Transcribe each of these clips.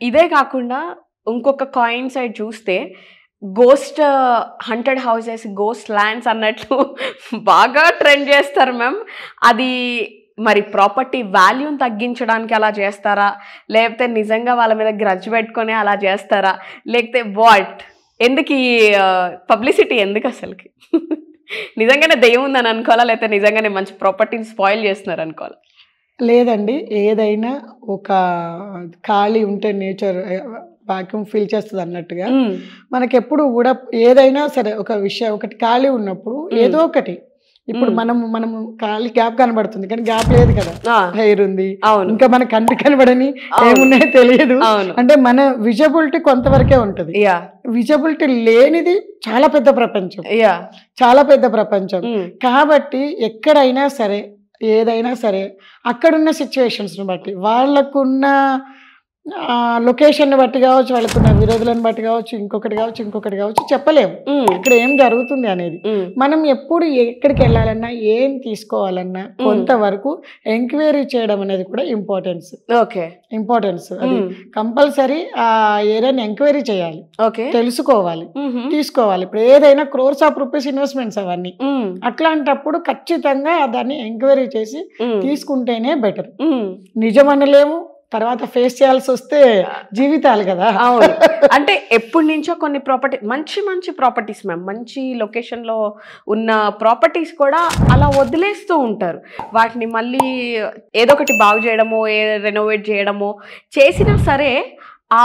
ఇదే కాకుండా ఇంకొక కాయిన్ సైడ్ చూస్తే ghost haunted houses, ghost lands అన్నట్లు బాగా ట్రెండ్ చేస్తారు మ్యామ్. అది మరి ప్రాపర్టీ వాల్యూని తగ్గించడానికి అలా చేస్తారా, లేకపోతే నిజంగా వాళ్ళ మీద గ్రడ్జ్ పెట్టుకొని అలా చేస్తారా, లేకపోతే వాట్? ఎందుకు ఈ పబ్లిసిటీ ఎందుకు అసలుకి? నిజంగానే దెయ్యం ఉందని అనుకోవాలా, లేకపోతే నిజంగానే మంచి ప్రాపర్టీని స్పాయిల్ చేస్తున్నారు అనుకోవాలా? లేదండి, ఏదైనా ఒక ఖాళీ ఉంటే నేచర్ వాక్యూమ్ ఫీల్ చేస్తుంది అన్నట్టుగా మనకి ఎప్పుడు కూడా ఏదైనా సరే ఒక విషయం ఒకటి ఖాళీ ఉన్నప్పుడు ఏదో ఒకటి, ఇప్పుడు మనము ఖాళీ గ్యాప్ కనబడుతుంది కానీ గ్యాప్ లేదు కదా, హెయిర్ ఉంది, ఇంకా మన కంటి కనబడని ఏమున్నాయో తెలియదు. అంటే మన విజబిలిటీ కొంతవరకే ఉంటది. విజబిలిటీ లేనిది చాలా పెద్ద ప్రపంచం, చాలా పెద్ద ప్రపంచం. కాబట్టి ఎక్కడైనా సరే ఏదైనా సరే అక్కడున్న సిచ్యువేషన్స్ని బట్టి, వాళ్ళకున్న లొకేషన్ బట్టి కావచ్చు, వాళ్ళకున్న విరోధులను బట్టి కావచ్చు, ఇంకొకటి కావచ్చు చెప్పలేము ఇక్కడ ఏం జరుగుతుంది అనేది. మనం ఎప్పుడు ఎక్కడికి వెళ్ళాలన్నా ఏం తీసుకోవాలన్నా కొంతవరకు ఎంక్వైరీ చేయడం అనేది కూడా ఇంపార్టెన్స్. అది కంపల్సరీ ఆ ఏరియాని ఎంక్వైరీ చేయాలి, తెలుసుకోవాలి, తీసుకోవాలి. ఇప్పుడు ఏదైనా క్రోర్స్ ఆఫ్ రూపీస్ ఇన్వెస్ట్మెంట్స్ అవన్నీ, అట్లాంటప్పుడు ఖచ్చితంగా దాన్ని ఎంక్వైరీ చేసి తీసుకుంటేనే బెటర్. నిజం అనలేము, తర్వాత ఫేస్ చేయాల్సి వస్తే జీవితాలు కదా. అవును, అంటే ఎప్పటి నుంచో కొన్ని మంచి ప్రాపర్టీస్ మ్యామ్, మంచి లొకేషన్లో ఉన్న ప్రాపర్టీస్ కూడా అలా వదిలేస్తూ ఉంటారు. వాటిని మళ్ళీ ఏదో ఒకటి బాగు చేయడమో, రెనోవేట్ చేయడమో చేసినా సరే ఆ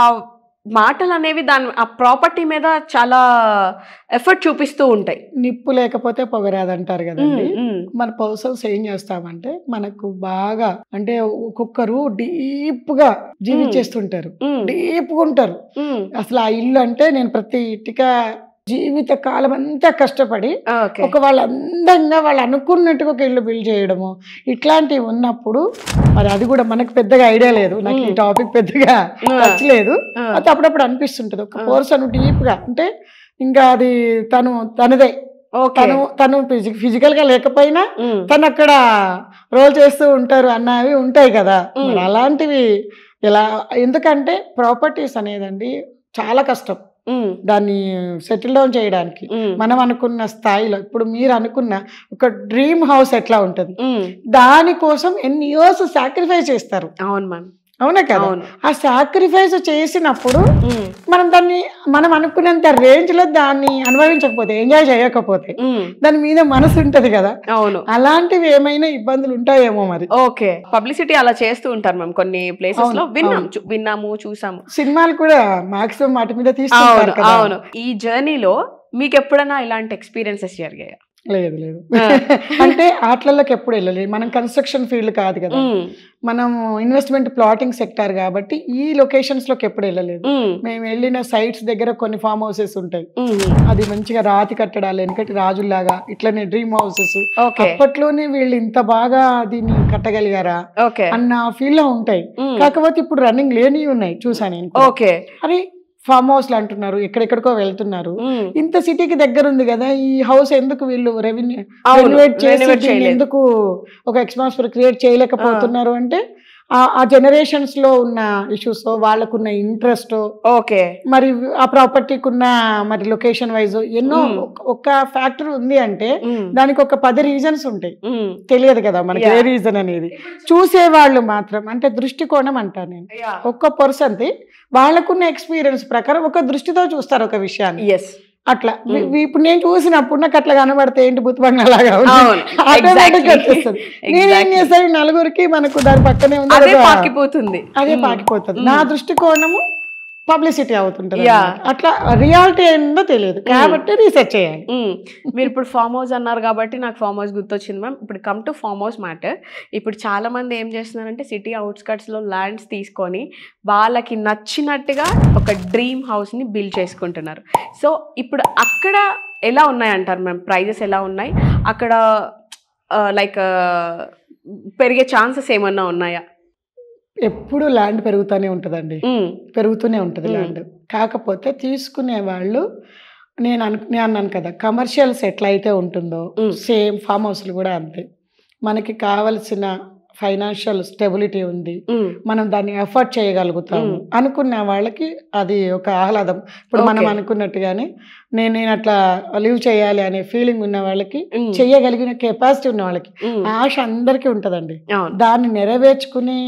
మాటలు అనేవి ఆ ప్రాపర్టీ మీద చాలా ఎఫర్ట్ చూపిస్తూ ఉంటాయి. నిప్పు లేకపోతే పొగరాదంటారు కదండి. మన పర్సన్స్ ఏం చేస్తామంటే మనకు బాగా అంటే ఒక్కొక్కరు డీప్ గా జీవించేస్తుంటారు, డీప్గా ఉంటారు. అసలు ఆ ఇల్లు అంటే నేను ప్రతి ఇటుక జీవిత కాలం అంతా కష్టపడి ఒక వాళ్ళు అందంగా వాళ్ళు అనుకున్నట్టుగా ఒక ఇల్లు బిల్డ్ చేయడము ఇట్లాంటివి ఉన్నప్పుడు, మరి అది కూడా మనకు పెద్దగా ఐడియా లేదు, నాకు ఈ టాపిక్ పెద్దగా నచ్చలేదు. అది అప్పుడప్పుడు అనిపిస్తుంటది. ఒక పర్సన్ డీప్ గా అంటే ఇంకా అది తనదే, తను ఫిజికల్ గా లేకపోయినా తను అక్కడ రోల్ చేస్తూ ఉంటారు అన్నవి ఉంటాయి కదా. మరి అలాంటివి ఎలా, ఎందుకంటే ప్రాపర్టీస్ అనేదండి చాలా కష్టం దాన్ని సెటిల్ డౌన్ చేయడానికి. మనం అనుకున్న స్థాయిలో ఇప్పుడు మీరు అనుకున్న ఒక డ్రీమ్ హౌస్ ఎట్లా ఉంటుంది, దానికోసం ఎన్ని ఇయర్స్ సాక్రిఫైస్ చేస్తారు. అవును మ్యామ్, అవునా కదా. ఆ సాక్రిఫైస్ చేసినప్పుడు మనం అనుకున్నంత రేంజ్ లో దాన్ని అనుభవించకపోతే, ఎంజాయ్ చేయకపోతే దాని మీద మనసు ఉంటది కదా. అవును, అలాంటివి ఏమైనా ఇబ్బందులు ఉంటాయేమో మరి. పబ్లిసిటీ అలా చేస్తూ ఉంటారు మేము కొన్ని ప్లేసెస్ లో, విన్నాము, చూసాము. సినిమాలు కూడా మాక్సిమం వాటి మీద తీసుకుంటారు. అవును, ఈ జర్నీలో మీకు ఎప్పుడైనా ఇలాంటి ఎక్స్పీరియన్సెస్ జరిగాయా? లేదు అంటే ఆటలలోకి ఎప్పుడు వెళ్ళలేదు. మనం కన్స్ట్రక్షన్ ఫీల్డ్ కాదు కదా, మనం ఇన్వెస్ట్మెంట్ ప్లాటింగ్ సెక్టార్ కాబట్టి ఈ లొకేషన్స్ లోకి ఎప్పుడు వెళ్ళలేదు. మేము వెళ్ళిన సైట్స్ దగ్గర కొన్ని ఫామ్ హౌసెస్ ఉంటాయి, అది మంచిగా రాతి కట్టడాలు, వెనకటి రాజుల్లాగా ఇట్లనే డ్రీమ్ హౌసెస్. అప్పట్లోనే వీళ్ళు ఇంత బాగా దీన్ని కట్టగలిగారా అన్న ఫీల్ లో ఉంటాయి. కాకపోతే ఇప్పుడు రన్నింగ్ లేని ఉన్నాయి, చూసాను నేను. అది ఫామ్ హౌస్లు అంటున్నారు, ఎక్కడెక్కడికో వెళ్తున్నారు. ఇంత సిటీకి దగ్గర ఉంది కదా, ఈ హౌస్ ఎందుకు వీళ్ళు రెనోవేట్ చేసి ఎందుకు ఒక అట్మాస్ఫియర్ క్రియేట్ చేయలేకపోతున్నారు అంటే ఆ జనరేషన్స్ లో ఉన్న ఇష్యూస్, వాళ్ళకున్న ఇంట్రెస్ట్, మరి ఆ ప్రాపర్టీకి ఉన్న మరి లొకేషన్ వైజ్ ఎన్నో ఒక ఫ్యాక్టర్ ఉంది అంటే దానికి ఒక 10 రీజన్స్ ఉంటాయి. తెలియదు కదా మనకి ఏ రీజన్ అనేది. చూసేవాళ్ళు మాత్రం అంటే దృష్టికోణం అంటాను నేను. ఒక్క పర్సన్ది వాళ్ళకున్న ఎక్స్పీరియన్స్ ప్రకారం ఒక దృష్టితో చూస్తారు ఒక విషయాన్ని. అట్లా ఇప్పుడు నేను చూసినప్పుడు నాకు అట్లా కనబడితే ఏంటి బుత్బంగా లాగా ఆటోమేటిక్ వచ్చేస్తుంది. నేనేం చేస్తాను, నలుగురికి మనకు దాని పక్కనే ఉంది, అదే పాకిపోతుంది. నా దృష్టికోణము పబ్లిసిటీ అవుతుంటది, అట్లా రియాలిటీ ఏందో తెలియదు కాబట్టి రీసెర్చ్ చేయాలి. మీరు ఇప్పుడు ఫామ్ హౌస్ అన్నారు కాబట్టి నాకు ఫామ్ హౌస్ గుర్తొచ్చింది మ్యామ్. ఇప్పుడు come to farm house matter. ఇప్పుడు చాలా మంది ఏం చేస్తున్నారంటే సిటీ అవుట్స్కట్స్ లో ల్యాండ్స్ తీసుకొని వాళ్ళకి నచ్చినట్టుగా ఒక డ్రీమ్ హౌస్ ని బిల్డ్ చేసుకుంటున్నారు. సో ఇప్పుడు అక్కడ ఎలా ఉన్నాయంటారు మ్యామ్, ప్రైజెస్ ఎలా ఉన్నాయి అక్కడ? లైక్ పెరిగే ఛాన్సెస్ ఏమన్నా ఉన్నాయా? ఎప్పుడు ల్యాండ్ పెరుగుతూనే ఉంటుందండి, పెరుగుతూనే ఉంటుంది ల్యాండ్. కాకపోతే తీసుకునే వాళ్ళు నేను అన్నాను కదా, కమర్షియల్స్ ఎట్లయితే ఉంటుందో సేమ్ ఫామ్ హౌస్లు కూడా అంతే. మనకి కావలసిన ఫైనాన్షియల్ స్టెబిలిటీ ఉంది, మనం దాన్ని ఎఫర్ట్ చేయగలుగుతాము అనుకున్న వాళ్ళకి అది ఒక ఆహ్లాదం. ఇప్పుడు మనం అనుకున్నట్టుగానే నేను అట్లా లివ్ చేయాలి అనే ఫీలింగ్ ఉన్న వాళ్ళకి, చెయ్యగలిగిన కెపాసిటీ ఉన్న వాళ్ళకి ఆశ అందరికీ ఉంటుందండి. దాన్ని నెరవేర్చుకునే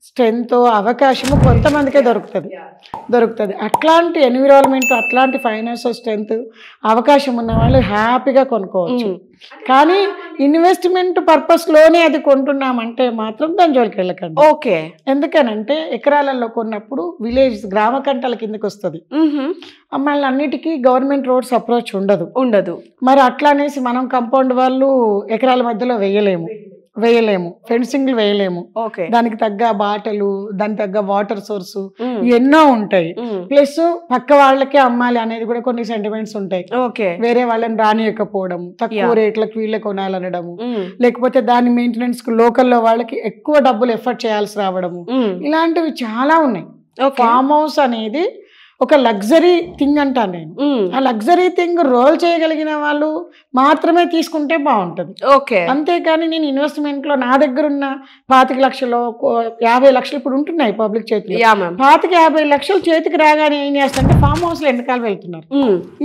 స్ట్రెంత్ అవకాశము కొంతమందికే దొరుకుతుంది. అట్లాంటి ఎన్విరాన్మెంట్, అట్లాంటి ఫైనాన్షియల్ స్ట్రెంత్ అవకాశం ఉన్న వాళ్ళు హ్యాపీగా కొనుక్కోవచ్చు. కానీ ఇన్వెస్ట్మెంట్ పర్పస్ లోనే అది కొంటున్నామంటే మాత్రం దాని జోలికి వెళ్ళకండి. ఓకే. ఎందుకనంటే ఎకరాలలో కొన్నప్పుడు విలేజ్ గ్రామ కంటాల కిందకి వస్తుంది. మళ్ళీ అన్నిటికీ గవర్నమెంట్ రోడ్స్ అప్రోచ్ ఉండదు. మరి అట్లా అనేసి మనం కాంపౌండ్ వాళ్ళు ఎకరాల మధ్యలో వేయలేము, ఫెన్సింగ్లు వేయలేము. దానికి తగ్గ బాటలు, దానికి తగ్గ వాటర్ సోర్స్ ఎన్నో ఉంటాయి. ప్లస్ పక్క వాళ్ళకే అమ్మాలి అనేది కూడా కొన్ని సెంటిమెంట్స్ ఉంటాయి. వేరే వాళ్ళని రానియకపోవడం, తక్కువ రేట్లకు వీళ్ళే కొనాలనడము, లేకపోతే దాని మెయింటెనెన్స్ కు లోకల్లో వాళ్ళకి ఎక్కువ డబ్బులు ఎఫర్ట్ చేయాల్సి రావడము, ఇలాంటివి చాలా ఉన్నాయి. ఫామ్ హౌస్ అనేది ఒక లగ్జరీ థింగ్ అంటాను నేను. ఆ లగ్జరీ థింగ్ రోల్ చేయగలిగిన వాళ్ళు మాత్రమే తీసుకుంటే బాగుంటుంది. అంతేకాని నేను ఇన్వెస్ట్మెంట్ లో నా దగ్గర ఉన్న 25 లక్షలు 50 లక్షలు ఇప్పుడు ఉంటున్నాయి పబ్లిక్ చేతిలో, 50 లక్షలు చేతికి రాగానే ఏం చేస్తారంటే ఫామ్ హౌస్ లో ఎన్నికాలు వెళ్తున్నారు.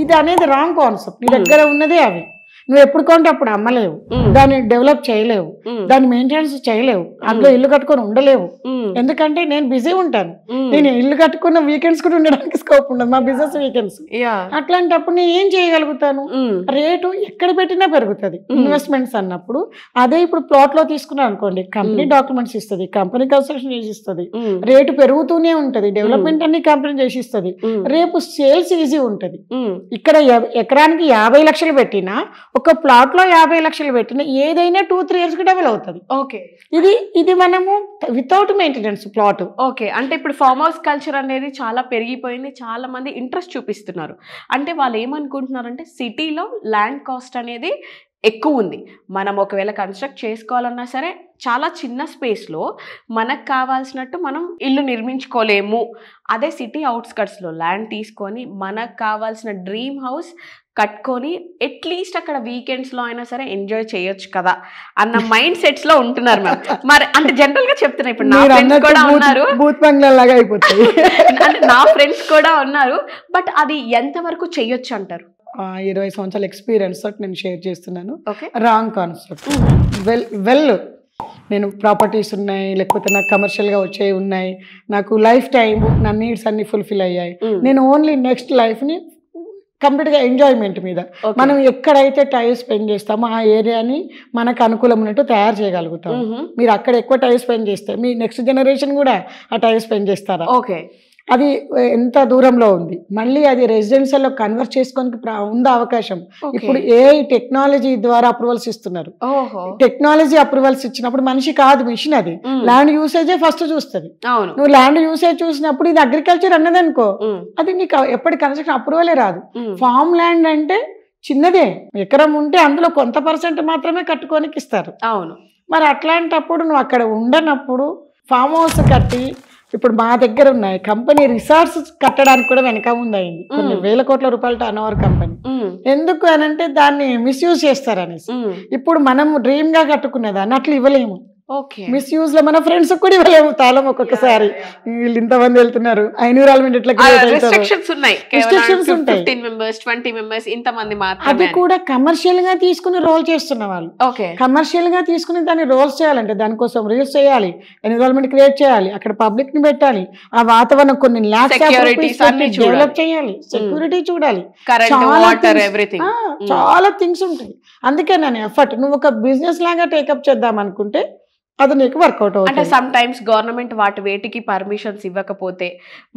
ఇది అనేది రాంగ్ కాన్సెప్ట్. నీ దగ్గర ఉన్నదే అవి, నువ్వు ఎప్పుడు కొంటే అప్పుడు అమ్మలేవు, దాన్ని డెవలప్ చేయలేవు, దాన్ని మెయింటెనెన్స్ చేయలేవు, అందులో ఇల్లు కట్టుకొని ఉండలేవు. ఎందుకంటే నేను బిజీ ఉంటాను, నేను ఇల్లు కట్టుకున్న వీకెండ్స్ కూడా ఉండడానికి స్కోప్ ఉండదు, మా బిజినెస్ వీకెండ్స్. అట్లాంటప్పుడు నేను ఏం చేయగలుగుతాను? రేటు ఎక్కడ పెట్టినా పెరుగుతుంది ఇన్వెస్ట్మెంట్స్ అన్నప్పుడు. అదే ఇప్పుడు ప్లాట్ లో తీసుకున్నాను అనుకోండి, కంపెనీ డాక్యుమెంట్స్ ఇస్తుంది, కంపెనీ కన్స్ట్రక్షన్ చేసి ఇస్తుంది, రేటు పెరుగుతూనే ఉంటది, డెవలప్మెంట్ అన్ని కంపెనీ చేసి ఇస్తుంది, రేపు సేల్స్ ఈజీ ఉంటది. ఇక్కడ ఎకరానికి 50 లక్షలు పెట్టినా, ఒక ప్లాట్ లో 50 లక్షలు పెట్టిన ఏదైనా 2-3 years కి డబుల్ అవుతుంది. ఇది మనము వితౌట్ మెయింటెనెన్స్ ప్లాట్. అంటే ఇప్పుడు ఫార్మ్ హౌస్ కల్చర్ అనేది చాలా పెరిగిపోయింది, చాలా మంది ఇంట్రెస్ట్ చూపిస్తున్నారు. అంటే వాళ్ళు ఏమనుకుంటున్నారంటే సిటీలో ల్యాండ్ కాస్ట్ అనేది ఎక్కువ ఉంది, మనం ఒకవేళ కన్స్ట్రక్ట్ చేసుకోవాలన్నా సరే చాలా చిన్న స్పేస్లో మనకు కావాల్సినట్టు మనం ఇల్లు నిర్మించుకోలేము. అదే సిటీ అవుట్స్కట్స్లో ల్యాండ్ తీసుకొని మనకు కావాల్సిన డ్రీమ్ హౌస్ కట్టుకొని అట్లీస్ట్ అక్కడ వీకెండ్స్లో అయినా సరే ఎంజాయ్ చేయొచ్చు కదా అన్న మైండ్ సెట్స్ లో ఉంటున్నారు మ్యామ్. మరి అంటే జనరల్ గా చెప్తున్నా, ఇప్పుడు నా ఫ్రెండ్స్ కూడా ఉన్నారు, అంటే నా ఫ్రెండ్స్ కూడా ఉన్నారు, బట్ అది ఎంత వరకు చెయ్యొచ్చు అంటారు? 20 సంవత్సరాల ఎక్స్పీరియన్స్ తోటి నేను షేర్ చేస్తున్నాను. Wrong concept. వెల్ నేను ప్రాపర్టీస్ ఉన్నాయి, లేకపోతే నాకు కమర్షియల్గా వచ్చేవి ఉన్నాయి, నాకు లైఫ్ టైం నా నీడ్స్ అన్ని ఫుల్ఫిల్ అయ్యాయి, నేను ఓన్లీ నెక్స్ట్ లైఫ్ని కంప్లీట్గా ఎంజాయ్మెంట్ మీద మనం ఎక్కడైతే టైం స్పెండ్ చేస్తామో ఆ ఏరియాని మనకు అనుకూలం ఉన్నట్టు తయారు చేయగలుగుతాం. మీరు అక్కడ ఎక్కువ టైం స్పెండ్ చేస్తే మీ నెక్స్ట్ జనరేషన్ కూడా ఆ టైం స్పెండ్ చేస్తారా? అది ఎంత దూరంలో ఉంది, మళ్ళీ అది రెసిడెన్షియల్లో కన్వర్ట్ చేసుకోనికి ఉందా అవకాశం? ఇప్పుడు ఏఐ టెక్నాలజీ ద్వారా అప్రూవల్స్ ఇస్తున్నారు. టెక్నాలజీ అప్రూవల్స్ ఇచ్చినప్పుడు మనిషి కాదు మిషన్, అది ల్యాండ్ యూసేజే ఫస్ట్ చూస్తుంది. నువ్వు ల్యాండ్ యూసేజ్ చూసినప్పుడు ఇది అగ్రికల్చర్ అన్నది అనుకో, అది నీకు ఎప్పటి కన్స్ట్రక్షన్ అప్రూవలే రాదు. ఫామ్ ల్యాండ్ అంటే చిన్నదే, ఎకరం ఉంటే అందులో కొంత పర్సెంట్ మాత్రమే కట్టుకోనికి ఇస్తారు. మరి అట్లాంటప్పుడు నువ్వు అక్కడ ఉండనప్పుడు ఫామ్ హౌస్ కట్టి, ఇప్పుడు మా దగ్గర ఉన్నాయి కంపెనీ రిసార్ట్స్ కట్టడానికి కూడా వెనక ముందయింది, కొన్ని వేల కోట్ల రూపాయల టర్న్ ఓవర్ కంపెనీ. ఎందుకు అనంటే దాన్ని మిస్యూజ్ చేస్తారనేసి. ఇప్పుడు మనం డ్రీమ్ గా కట్టుకునేదాన్ని అట్లా ఇవ్వలేము, మిస్యూజ్ లో మన ఫ్రెండ్స్ కూడా ఇవ్వలేము తాళం. ఒక్కొక్కసారి వీళ్ళు ఇంతమంది వెళ్తున్నారు, ఎన్విరాన్మెంట్ ఎట్లా అది కూడా కమర్షియల్ గా తీసుకుని రోల్ చేస్తున్న వాళ్ళు. కమర్షియల్ గా తీసుకుని దాన్ని రోల్స్ చేయాలంటే దానికోసం రీల్స్ చేయాలి, ఎన్విరాన్మెంట్ క్రియేట్ చేయాలి, అక్కడ పబ్లిక్ ని పెట్టాలి, ఆ వాతావరణం కొన్ని డెవలప్ చేయాలి, సెక్యూరిటీ చూడాలి, చాలా థింగ్స్ ఉంటాయి. అందుకే నేను ఎఫర్ట్ నువ్వు ఒక బిజినెస్ లాగా టేకప్ చేద్దాం అనుకుంటే అది నీకు వర్కౌట్ అవుతుంది. అంటే సమ్ టైమ్స్ గవర్నమెంట్ వాటి వేటికి పర్మిషన్స్ ఇవ్వకపోతే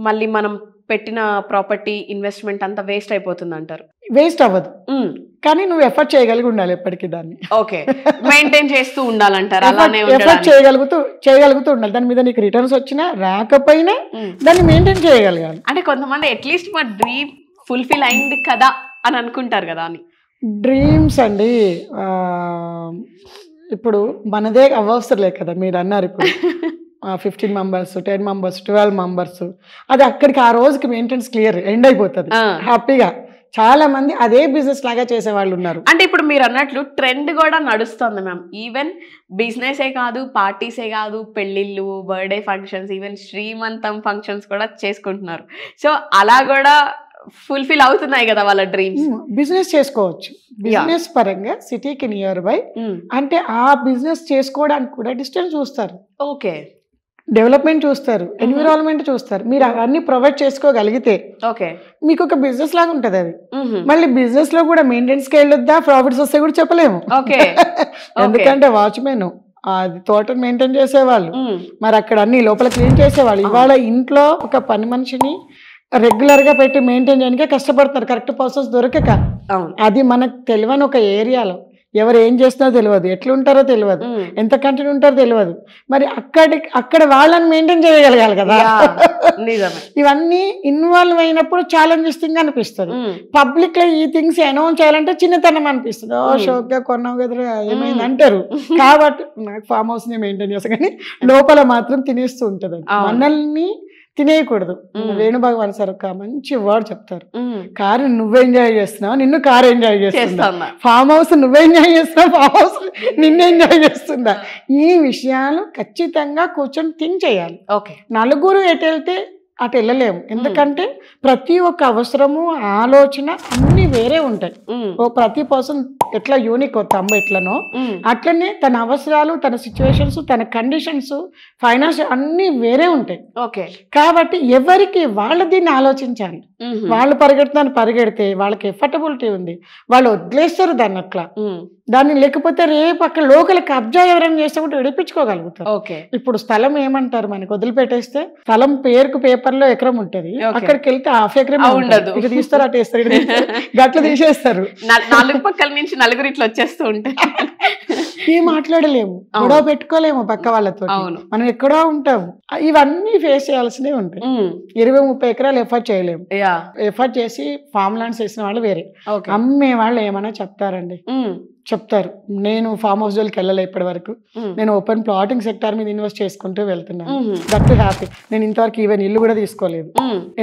మళ్ళీ మనం పెట్టిన ప్రాపర్టీ ఇన్వెస్ట్మెంట్ అంతా వేస్ట్ అయిపోతుంది అంటారు. వేస్ట్ అవ్వదు, కానీ నువ్వు ఎఫర్ట్ చేయగలిగి ఉండాలి ఎప్పటికీ, దాన్ని మెయింటైన్ చేస్తూ ఉండాలంటారు. అలానే ఎఫర్ట్ చేయగలుగుతూ ఉండాలి. దాని మీద నీకు రిటర్న్స్ వచ్చినా రాకపోయినా దాన్ని మెయింటైన్ చేయగలగాలి. అంటే కొంతమంది అట్లీస్ట్ మా డ్రీమ్ ఫుల్ఫిల్ అయింది కదా అని అనుకుంటారు కదా అని. డ్రీమ్స్ అండి ఇప్పుడు మనదే అవసరం లేదు కదా, మీరు అన్నారు ఇప్పుడు 15 మెంబర్స్ 10 మెంబర్స్ 12 మెంబర్స్, అది అక్కడికి ఆ రోజుకి మెయింటెనెన్స్ క్లియర్ ఎండ్ అయిపోతుంది హ్యాపీగా. చాలా మంది అదే బిజినెస్ లాగా చేసే వాళ్ళు ఉన్నారు. అంటే ఇప్పుడు మీరు అన్నట్లు ట్రెండ్ కూడా నడుస్తుంది మ్యామ్. ఈవెన్ బిజినెసే కాదు, పార్టీసే కాదు, పెళ్ళిళ్ళు, బర్త్డే ఫంక్షన్స్, ఈవెన్ శ్రీమంతం ఫంక్షన్స్ కూడా చేసుకుంటున్నారు. సో అలా కూడా ఫుల్ఫిల్ అవుతున్నాయి కదా వాళ్ళ డ్రీమ్స్. బిజినెస్ చేసుకోవచ్చు. బిజినెస్ పరంగా సిటీకి నియర్ బై అంటే ఆ బిజినెస్ చేసుకోవడానికి కూడా డిస్టెన్స్ చూస్తారు, ఓకే, డెవలప్మెంట్ చూస్తారు, ఎన్విరాన్మెంట్ చూస్తారు. మీరు అవన్నీ ప్రొవైడ్ చేసుకోగలిగితే ఓకే, మీకు ఒక బిజినెస్ లాగా ఉంటది అది. మళ్ళీ బిజినెస్ లో కూడా మెయింటెనెన్స్ కి వెళ్ళొద్దా, ప్రాఫిట్స్ వస్తే కూడా చెప్పలేము. ఓకే, ఎందుకంటే వాచ్మెన్ అది తోటను మెయింటైన్ చేసేవాళ్ళు, మరి అక్కడ అన్ని లోపల క్లీన్ చేసేవాళ్ళు. ఇవాళ ఇంట్లో ఒక పని మనిషిని రెగ్యులర్ గా పెట్టి మెయింటైన్ చేయడానికే కష్టపడతారు, కరెక్ట్ పర్సన్స్ దొరకక. అది మనకు తెలియని ఒక ఏరియాలో ఎవరు ఏం చేస్తున్నారో తెలియదు, ఎట్లుంటారో తెలియదు, ఎంత కంటిన్యూ ఉంటారో తెలియదు. మరి అక్కడ వాళ్ళని మెయింటైన్ చేయగలగాలి కదా. ఇవన్నీ ఇన్వాల్వ్ అయినప్పుడు ఛాలెంజింగ్ అనిపిస్తుంది. పబ్లిక్ లో ఈ థింగ్స్ అనౌన్స్ చేయాలంటే చిన్నతనం అనిపిస్తుంది. ఓ షోక్గా కొన్నావు కదా ఏమైంది అంటారు. కాబట్టి నాకు ఫామ్ హౌస్ ని మెయింటైన్ చేస్తా, కానీ లోపల మాత్రం తినేస్తూ ఉంటది. మనల్ని తినేయకూడదు. వేణు భగవాన్ సార్ ఒక మంచి వర్డ్ చెప్తారు, కారు నువ్వు ఎంజాయ్ చేస్తున్నావు, నిన్ను కారు ఎంజాయ్ చేస్తున్నా, ఫామ్ హౌస్ నువ్వు ఎంజాయ్ చేస్తున్నావు, ఫామ్ హౌస్ నిన్ను ఎంజాయ్ చేస్తుందా. ఈ విషయాలు ఖచ్చితంగా కూర్చొని థింక్ చేయాలి. నలుగురు ఎటు వెళ్తే అటు వెళ్ళలేము, ఎందుకంటే ప్రతి ఒక్క అవసరము, ఆలోచన అన్ని వేరే ఉంటాయి. ప్రతి పర్సన్ ఎట్లా యూనిక్ తమ్ము ఎట్లనో అట్లనే తన అవసరాలు, తన సిచ్యువేషన్స్, తన కండిషన్స్, ఫైనాన్షియల్ అన్ని వేరే ఉంటాయి. కాబట్టి ఎవరికి వాళ్ళ దీన్ని ఆలోచించాలి. వాళ్ళు పరిగెడితే వాళ్ళకి ఎఫర్టబిలిటీ ఉంది, వాళ్ళు వదిలేస్తారు దాన్ని అట్లా. దాన్ని లేకపోతే రేపు అక్కడ లోకల్ కబ్జా ఎవరైనా చేస్తే కూడా విడిపించుకోగలుగుతారు. ఇప్పుడు స్థలం ఏమంటారు, మనకి వదిలిపెట్టేస్తే స్థలం పేరుకు పేపర్ లో ఎకరం ఉంటది, అక్కడికి వెళ్తే హాఫ్ ఎకరం ఉండదు. ఇటు తీస్తారు, అటు వేస్తారు, గట్ల తీసేస్తారు. నాలుగు పక్కల నుంచి నలుగురు ఇట్లా వచ్చేస్తూ ఉంటాయి. ఏం మాట్లాడలేము, గొడవ పెట్టుకోలేము పక్క వాళ్ళతో, మనం ఎక్కడో ఉంటాము. ఇవన్నీ ఫేస్ చేయాల్సినవి ఉంటాయి. 20-30 ఎకరాలు ఎఫర్ట్ చేయలేము. ఎఫర్ట్ చేసి ఫామ్ ల్యాండ్స్ వేసిన వాళ్ళు వేరే, అమ్మే వాళ్ళు ఏమైనా చెప్తారు. నేను ఫామ్ హౌస్ జోలికి వెళ్ళలే ఇప్పటి వరకు, నేను ఓపెన్ ప్లాటింగ్ సెక్టార్ మీద ఇన్వెస్ట్ చేసుకుంటూ వెళ్తున్నాను. That happy. నేను ఇంతవరకు ఈవెన్ ఇల్లు కూడా తీసుకోలేదు.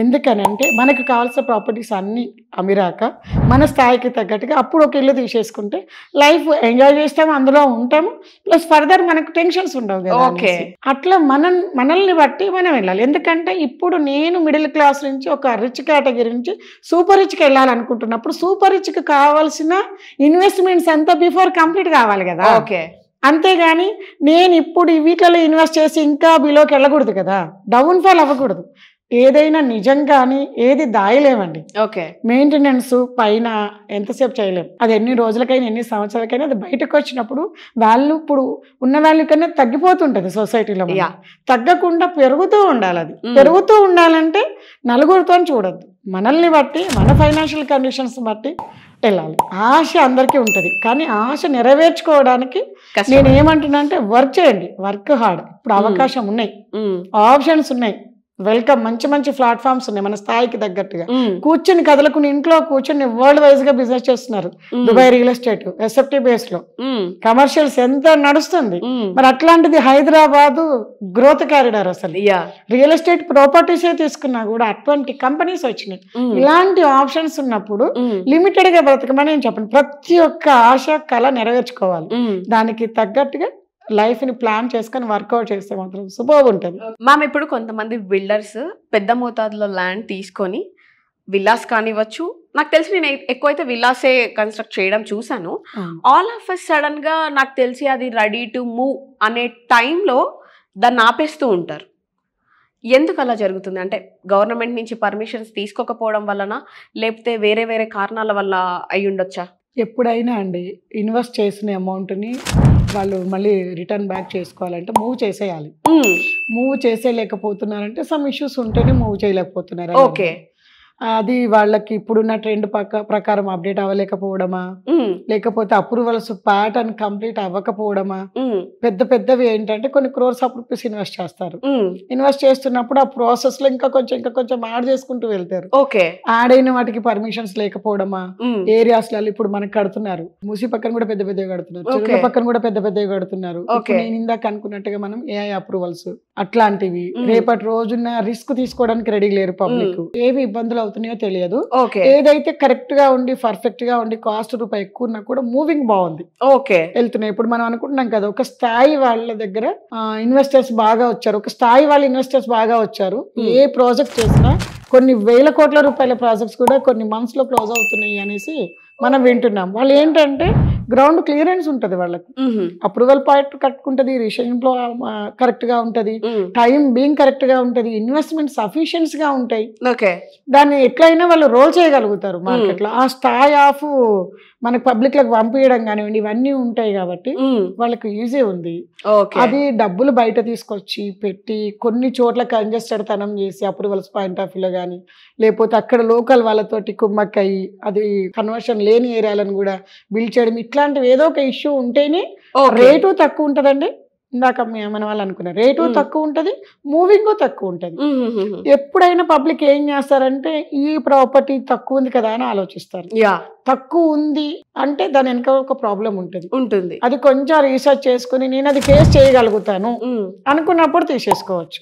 ఎందుకనంటే మనకు కావాల్సిన ప్రాపర్టీస్ అన్ని అమిరాక మన స్థాయికి తగ్గట్టుగా అప్పుడు ఒక ఇల్లు తీసేసుకుంటే లైఫ్ ఎంజాయ్ చేస్తాము, అందులో ఉంటాము, ప్లస్ ఫర్దర్ మనకు టెన్షన్స్ ఉండవు కదా. అట్లా మనల్ని బట్టి మనం వెళ్ళాలి. ఎందుకంటే ఇప్పుడు నేను మిడిల్ క్లాస్ నుంచి ఒక రిచ్ కేటగిరీ నుంచి సూపర్ రిచ్కి వెళ్ళాలనుకుంటున్నప్పుడు సూపర్ రిచ్కి కావాల్సిన ఇన్వెస్ట్మెంట్స్ అంతా బిఫోర్ కంప్లీట్ కావాలి కదా. అంతేగాని నేను ఇప్పుడు వీటిలో ఇన్వెస్ట్ చేసి ఇంకా బిలోకి వెళ్ళకూడదు కదా, డౌన్ ఫాల్ అవ్వకూడదు. ఏదైనా నిజంగాని ఏది దాయలేమండి. మెయింటెనెన్స్ పైన ఎంతసేపు చేయలేము. అది ఎన్ని రోజులకైనా ఎన్ని సంవత్సరాలకైనా అది బయటకు వచ్చినప్పుడు వాల్యూ ఇప్పుడు ఉన్న వాల్యూ కన్నా తగ్గిపోతుంటది సొసైటీలో. తగ్గకుండా పెరుగుతూ ఉండాలి. అది పెరుగుతూ ఉండాలంటే నలుగురితో చూడొద్దు, మనల్ని బట్టి మన ఫైనాన్షియల్ కండిషన్స్ బట్టి వెళ్ళాలి. ఆశ అందరికీ ఉంటుంది, కానీ ఆశ నెరవేర్చుకోవడానికి నేను ఏమంటున్నా అంటే వర్క్ చేయండి, వర్క్ హార్డ్. ఇప్పుడు అవకాశం ఉన్నాయి, ఆప్షన్స్ ఉన్నాయి, వెల్కమ్. మంచి మంచి ప్లాట్ఫామ్స్ ఉన్నాయి మన స్థాయికి తగ్గట్టుగా. కూర్చొని కదలకుని ఇంట్లో కూర్చొని వరల్డ్ వైజ్ గా బిజినెస్ చేస్తున్నారు. Dubai real estate SFT base లో కమర్షియల్స్ ఎంత నడుస్తుంది. మరి అట్లాంటిది హైదరాబాద్ గ్రోత్ కారిడార్, అసలు రియల్ ఎస్టేట్ ప్రాపర్టీసే తీసుకున్నా కూడా అటువంటి కంపెనీస్ వచ్చినాయి. ఇలాంటి ఆప్షన్స్ ఉన్నప్పుడు లిమిటెడ్ గా బ్రతకమని నేను చెప్పను. ప్రతి ఒక్క ఆశ కళ నెరవేర్చుకోవాలి, దానికి తగ్గట్టుగా లైఫ్ ని ప్లాన్ చేసుకొని వర్కౌట్ చేస్తే మాత్రం సూపర్ ఉంటుంది. మ్యామ్ ఇప్పుడు కొంతమంది బిల్డర్స్ పెద్ద మోతాదులో ల్యాండ్ తీసుకొని విల్లాస్ కానివ్వచ్చు, నాకు తెలిసి నేను ఎక్కువైతే విల్లాసే కన్స్ట్రక్ట్ చేయడం చూసాను. ఆల్ ఆఫ్ ఎ సడన్ గా నాకు తెలిసి అది రెడీ టు మూవ్ అనే టైంలో దాన్ని ఆపేస్తూ ఉంటారు. ఎందుకు అలా జరుగుతుంది? అంటే గవర్నమెంట్ నుంచి పర్మిషన్స్ తీసుకోకపోవడం వలన, లేకపోతే వేరే వేరే కారణాల వల్ల అయి ఉండొచ్చా? ఎప్పుడైనా అండి ఇన్వెస్ట్ చేసిన అమౌంట్ని వాళ్ళు మళ్ళీ రిటర్న్ బ్యాక్ చేసుకోవాలంటే మూవ్ చేసేయాలి. మూవ్ చేసేయలేకపోతున్నారంటే సమ్ ఇష్యూస్ ఉంటేనే మూవ్ చేయలేకపోతున్నారు. అది వాళ్ళకి ఇప్పుడున్న ట్రెండ్ ప్రకారం అప్డేట్ అవ్వలేకపోవడమా, లేకపోతే అప్రూవల్స్ ప్యాటర్న్ కంప్లీట్ అవ్వకపోవడమా. పెద్ద పెద్దవి ఏంటంటే కొన్ని క్రోర్స్ ఆఫ్ రూపీస్ ఇన్వెస్ట్ చేస్తారు. ఇన్వెస్ట్ చేస్తున్నప్పుడు ఆ ప్రాసెస్ లో ఇంకా కొంచెం యాడ్ చేసుకుంటూ వెళ్తారు. యాడ్ అయిన వాటికి పర్మిషన్స్ లేకపోవడమా, ఏరియాస్ లలో ఇప్పుడు మనకు కడుతున్నారు, మూసి పక్కన కూడా పెద్ద పెద్దగా కడుతున్నారు, చెరువుల పక్కన కూడా పెద్ద పెద్దగా కడుతున్నారు. నేను ఇందాక అనుకున్నట్టుగా మనం ఏఐ అప్రూవల్స్ అట్లాంటివి రేపటి రోజున రిస్క్ తీసుకోవడానికి రెడీ లేరు పబ్లిక్. ఏవి ఇబ్బందులు అవుతున్నాయో తెలియదు. ఓకే ఏదైతే కరెక్ట్ గా ఉండి పర్ఫెక్ట్ గా ఉండి కాస్ట్ రూపాయి ఎక్కువ ఉన్నా కూడా మూవింగ్ బాగుంది, ఓకే వెళ్తున్నాయి. ఇప్పుడు మనం అనుకుంటున్నాం కదా, ఒక స్థాయి వాళ్ళ దగ్గర ఇన్వెస్టర్స్ బాగా వచ్చారు, ఒక స్థాయి వాళ్ళ ఇన్వెస్టర్స్ బాగా వచ్చారు. ఏ ప్రాజెక్ట్ చేసినా కొన్ని వేల కోట్ల రూపాయల ప్రాజెక్ట్స్ కూడా కొన్ని మంత్స్ లో క్లోజ్ అవుతున్నాయి అనేసి మనం వింటున్నాం. వాళ్ళు ఏంటంటే గ్రౌండ్ క్లియరెన్స్ ఉంటుంది, వాళ్ళకి అప్రూవల్ పాయింట్ కట్టుకుంటది, రిజిస్ట్రేషన్ కరెక్ట్ గా ఉంటది, టైం బీయింగ్ కరెక్ట్ గా ఉంటది, ఇన్వెస్ట్మెంట్ సఫిషియన్స్ గా ఉంటాయి. ఓకే దాన్ని ఎట్లయినా వాళ్ళు రోల్ చేయగలుగుతారు మార్కెట్ లో. ఆ స్థాయి ఆఫ్ మనకు పబ్లిక్ లకు పంపించడం కానివ్వండి, ఇవన్నీ ఉంటాయి కాబట్టి వాళ్ళకి ఈజీ ఉంది. అది డబ్బులు బయట తీసుకొచ్చి పెట్టి కొన్ని చోట్ల కంజెస్టెడ్ తనం చేసి అప్రూవల్స్ పాయింట్ ఆఫ్ వ్యూలో కానీ, లేకపోతే అక్కడ లోకల్ వాళ్ళతోటి కుమ్మక్కయి అది కన్వర్షన్ లేని ఏరియాలను కూడా బిల్డ్ చేయడం, ఇట్లాంటివి ఏదో ఒక ఇష్యూ ఉంటేనే రేటు తక్కువ ఉంటుందండి. ఇందాక మన వాళ్ళు అనుకున్న రేటు తక్కువ ఉంటుంది, మూవింగ్ తక్కువ ఉంటుంది. ఎప్పుడైనా పబ్లిక్ ఏం చేస్తారంటే ఈ ప్రాపర్టీ తక్కువ ఉంది కదా అని ఆలోచిస్తారు. తక్కువ ఉంది అంటే దాని వెనక ఒక ప్రాబ్లం ఉంటుంది. అది కొంచెం రీసెర్చ్ చేసుకుని నేను అది ఫేస్ చేయగలుగుతాను అనుకున్నప్పుడు తీసేసుకోవచ్చు.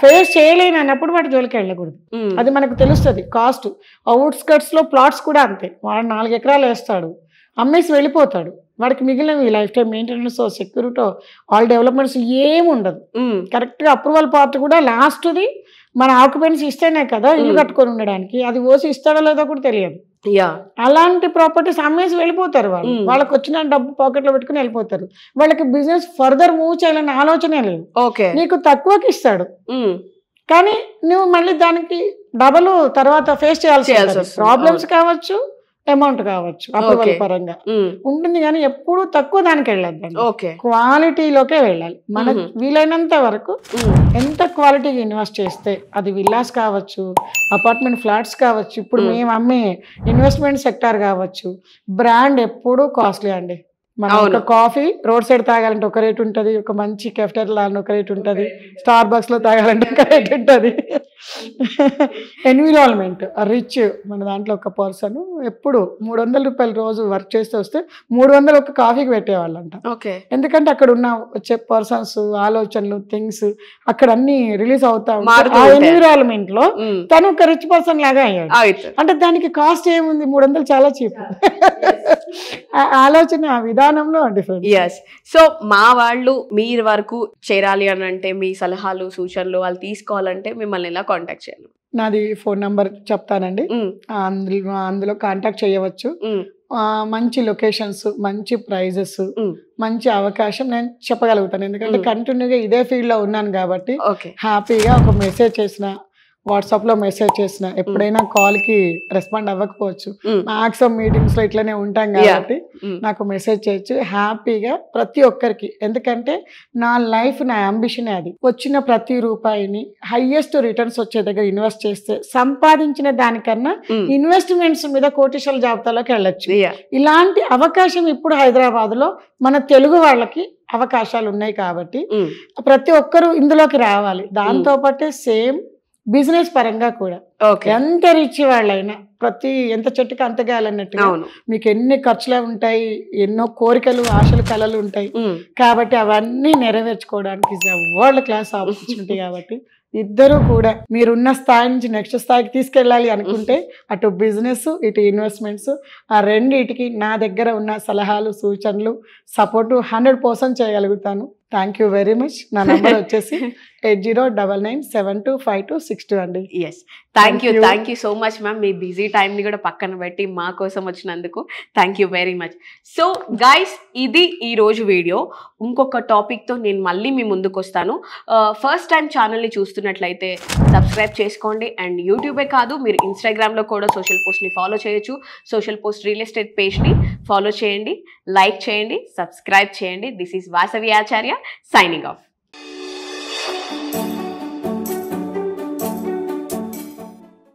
ఫేస్ చేయలేని అన్నప్పుడు వాటి జోలికి వెళ్ళకూడదు. అది మనకు తెలుస్తుంది. కాస్ట్ అవుట్స్కట్స్ లో ప్లాట్స్ కూడా అంతే, వాడు 4 ఎకరాలు వేస్తాడు, అమ్మేసి వెళ్ళిపోతాడు, వాడికి మిగిలిన life time maintenance security all developments ఏమి ఉండదు. కరెక్ట్ గా అప్రూవల్ పార్ట్ కూడా లాస్ట్ది మన ఆక్యుపెన్సీ ఇస్తేనే కదా ఇల్లు కట్టుకొని ఉండడానికి, అది ఓసి ఇస్తాడో లేదో కూడా తెలియదు. అలాంటి ప్రాపర్టీస్ అమ్మేసి వెళ్ళిపోతారు వాళ్ళు, వాళ్ళకి వచ్చిన డబ్బు పాకెట్ లో పెట్టుకుని వెళ్ళిపోతారు. వాళ్ళకి బిజినెస్ ఫర్దర్ మూవ్ చేయాలనే ఆలోచనే లేదు. నీకు తక్కువకి ఇస్తాడు కానీ నువ్వు మళ్ళీ దానికి డబల్ తర్వాత ఫేస్ చేయాల్సి ప్రాబ్లమ్స్ కావచ్చు, అమౌంట్ కావచ్చు, అప్రూవల్ పరంగా ఉంటుంది. కానీ ఎప్పుడు తక్కువ దానికి వెళ్ళొద్దండి, క్వాలిటీలోకే వెళ్ళాలి. మనకు వీలైనంత వరకు ఎంత క్వాలిటీగా ఇన్వెస్ట్ చేస్తే, అది విల్లాస్ కావచ్చు, అపార్ట్మెంట్ ఫ్లాట్స్ కావచ్చు, ఇప్పుడు మేము అమ్మే ఇన్వెస్ట్మెంట్ సెక్టార్ కావచ్చు, బ్రాండ్ ఎప్పుడూ కాస్ట్లీ అండి. మనం ఒక కాఫీ రోడ్ సైడ్ తాగాలంటే ఒక రేట్ ఉంటుంది, ఒక మంచి కెఫ్టేరియా ఒక రేట్ ఉంటుంది, స్టార్ బక్స్ లో తాగాలంటే ఒక రేట్ ఉంటుంది. ఎన్విరాన్మెంట్ రిచ్ మన దాంట్లో ఒక పర్సన్ ఎప్పుడు 300 రూపాయలు రోజు వర్క్ చేస్తే వస్తే 300 ఒక కాఫీకి పెట్టేవాళ్ళంట. ఎందుకంటే అక్కడ ఉన్న వచ్చే పర్సన్స్, ఆలోచనలు, థింగ్స్ అక్కడ అన్ని రిలీజ్ అవుతా ఉంటాయి. ఆ ఎన్విరాన్మెంట్ లో తను ఒక రిచ్ పర్సన్ లాగా అయ్యాడు. అంటే దానికి కాస్ట్ ఏముంది, 300 చాలా చీప్. ఆలోచన విధానంలో డిఫరెంట్. సో మా వాళ్ళు మీరు వరకు చేరాలి అని అంటే మీ సలహాలు సూచనలు వాళ్ళు తీసుకోవాలంటే మిమ్మల్ని ఎలా కాంటాక్ట్ చేయాలి? నాది ఫోన్ నంబర్ చెప్తానండి, అందులో కాంటాక్ట్ చేయవచ్చు. మంచి లొకేషన్స్, మంచి ప్రైజెస్, మంచి అవకాశం నేను చెప్పగలుగుతాను. ఎందుకంటే కంటిన్యూగా ఇదే ఫీల్డ్ లో ఉన్నాను కాబట్టి హ్యాపీగా ఒక మెసేజ్ చేసిన, వాట్సాప్ లో మెసేజ్ చేసిన, ఎప్పుడైనా కాల్ కి రెస్పాండ్ అవ్వకపోవచ్చు, మాక్సిమం మీటింగ్స్ లో ఇట్లనే ఉంటాం కాబట్టి నాకు మెసేజ్ చేయొచ్చు హ్యాపీగా ప్రతి ఒక్కరికి. ఎందుకంటే నా లైఫ్, నా అంబిషన్ అది. వచ్చిన ప్రతి రూపాయిని హైయెస్ట్ రిటర్న్స్ వచ్చే దగ్గర ఇన్వెస్ట్ చేస్తే సంపాదించిన దానికన్నా ఇన్వెస్ట్మెంట్స్ మీద కోటీశ్వర జాబితాలోకి వెళ్ళొచ్చు. ఇలాంటి అవకాశం ఇప్పుడు హైదరాబాద్ లో మన తెలుగు వాళ్ళకి అవకాశాలు ఉన్నాయి కాబట్టి ప్రతి ఒక్కరు ఇందులోకి రావాలి. దాంతో పాటే సేమ్ బిజినెస్ పరంగా కూడా ఎంత రిచ్ వాళ్ళైనా ఎంత చెట్టుకి అంత గాలన్నట్టుగా మీకు ఎన్ని ఖర్చులు ఉంటాయి, ఎన్నో కోరికలు, ఆశలు, కళలు ఉంటాయి కాబట్టి అవన్నీ నెరవేర్చుకోవడానికి వరల్డ్ క్లాస్ ఆపర్చునిటీ. కాబట్టి ఇద్దరు కూడా మీరున్న స్థాయి నుంచి నెక్స్ట్ స్థాయికి తీసుకెళ్ళాలి అనుకుంటే అటు బిజినెస్, ఇటు ఇన్వెస్ట్మెంట్స్, ఆ రెండింటికి నా దగ్గర ఉన్న సలహాలు, సూచనలు, సపోర్టు 100% చేయగలుగుతాను. Thank you very much. నా నెంబర్ వచ్చేసి 8099725262 అండి. Thank you so much ma'am. Me busy టైంని కూడా పక్కన పెట్టి మా కోసం వచ్చినందుకు thank you very much. So guys, ఇది ఈరోజు వీడియో. ఇంకొక టాపిక్తో నేను మళ్ళీ మీ ముందుకు వస్తాను. ఫస్ట్ టైం ఛానల్ని చూస్తున్నట్లయితే సబ్స్క్రైబ్ చేసుకోండి. అండ్ యూట్యూబే కాదు, మీరు ఇన్స్టాగ్రామ్లో కూడా సోషల్ పోస్ట్ని ఫాలో చేయొచ్చు. సోషల్ పోస్ట్ రియల్ ఎస్టేట్ పేజ్ని ఫాలో చేయండి, లైక్ చేయండి, సబ్స్క్రైబ్ చేయండి. This is Vasavi Acharya signing of.